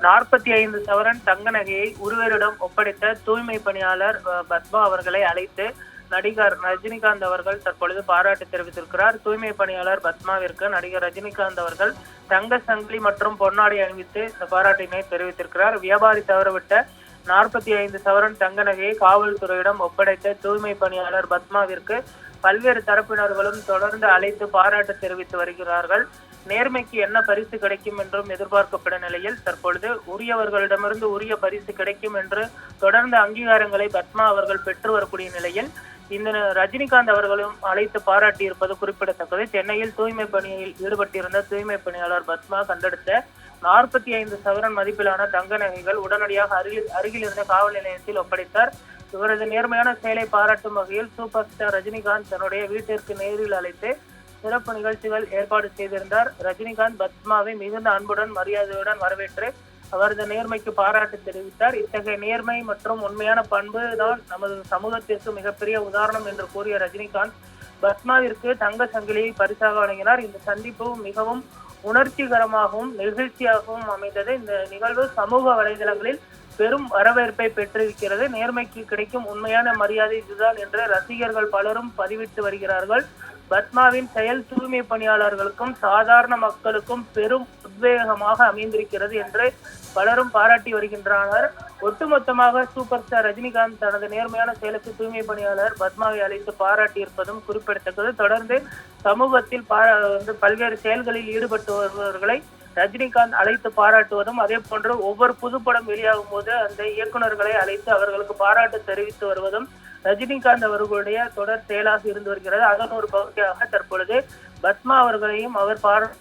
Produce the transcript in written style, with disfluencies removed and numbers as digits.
45 சவரன் தங்க நகையை ஒருவரிடம் ஒப்படைத்த தூய்மை பணியாளர் பத்மா அவர்களை அழைத்து நடிகர் ரஜினிகாந்த் அவர்கள் தற்பொழுது பாராட்டு தெரிவித்திருக்கிறார். தூய்மை பணியாளர் பத்மாவிற்கு நடிகர் ரஜினிகாந்த் அவர்கள் தங்க சங்கிலி மற்றும் பொன்னாடை அணிவித்து இந்த பாராட்டினை தெரிவித்திருக்கிறார். வியாபாரி தவறவிட்ட 45 சவரன் தங்க நகையை காவல்துறையிடம் ஒப்படைத்த தூய்மை பணியாளர் பத்மாவிற்கு பல்வேறு தரப்பினர்களும் தொடர்ந்து அழைத்து பாராட்டு தெரிவித்து வருகிறார்கள். நேர்மைக்கு என்ன பரிசு கிடைக்கும் என்றும் எதிர்பார்க்கப்படும் நிலையில் தற்பொழுது உரியவர்களிடமிருந்து உரிய பரிசு கிடைக்கும் என்று தொடர்ந்து அங்கீகாரங்களை பத்மா அவர்கள் பெற்று வரக்கூடிய நிலையில் இந்த ரஜினிகாந்த் அவர்களும் அழைத்து பாராட்டி இருப்பது குறிப்பிடத்தக்கது. சென்னையில் தூய்மை பணியில் ஈடுபட்டிருந்த தூய்மை பணியாளர் பத்மா கண்டெடுத்த 45 சவரன் மதிப்பிலான தங்க நகைகள் உடனடியாக அருகில் இருந்த காவல் நிலையத்தில் ஒப்படைத்தார். இவரது நேர்மையான செயலை பாராட்டும் வகையில் சூப்பர் ஸ்டார் ரஜினிகாந்த் தன்னுடைய வீட்டிற்கு நேரில் அழைத்து சிறப்பு நிகழ்ச்சிகள் ஏற்பாடு செய்திருந்தார். ரஜினிகாந்த் பத்மாவை மிகுந்த அன்புடன் மரியாதையுடன் வரவேற்று அவரது நேர்மைக்கு பாராட்டு தெரிவித்தார். இத்தகைய நேர்மை மற்றும் உண்மையான பண்பு தான் நமது சமூகத்திற்கு மிகப்பெரிய உதாரணம் என்று கூறிய ரஜினிகாந்த் பத்மாவிற்கு தங்க சங்கிலியை பரிசாக வழங்கினார். இந்த சந்திப்பு மிகவும் உணர்ச்சிகரமாகவும் நெகிழ்ச்சியாகவும் அமைந்தது. இந்த நிகழ்வு சமூக வலைதளங்களில் பெரும் வரவேற்பை பெற்றிருக்கிறது. நேர்மைக்கு கிடைக்கும் உண்மையான மரியாதை இதுதான் என்று ரசிகர்கள் பலரும் பதிவிட்டு வருகிறார்கள். பத்மாவின் செயல் தூய்மை பணியாளர்களுக்கும் சாதாரண மக்களுக்கும் பெரும் உத்வேகமாக அமைந்திருக்கிறது என்று பலரும் பாராட்டி வருகின்றனர். ஒட்டுமொத்தமாக சூப்பர் ஸ்டார் ரஜினிகாந்த் தனது நேர்மையான செயலுக்கு தூய்மை பணியாளர் பத்மாவை அழைத்து பாராட்டி இருப்பதும் குறிப்பிடத்தக்கது. தொடர்ந்து சமூகத்தில் பல்வேறு செயல்களில் ஈடுபட்டு வருபவர்களை ரஜினிகாந்த் அழைத்து பாராட்டுவதும் அதே போன்று ஒவ்வொரு புதுப்படம் வெளியாகும் போது அந்த இயக்குநர்களை அழைத்து அவர்களுக்கு பாராட்டு தெரிவித்து வருவதும் ரஜினிகாந்த் அவர்களுடைய தொடர் செயலாக இருந்து வருகிறது. அதன் ஒரு பகுதியாக தற்பொழுது பத்மா அவர்களையும் அவர் பாராட்டு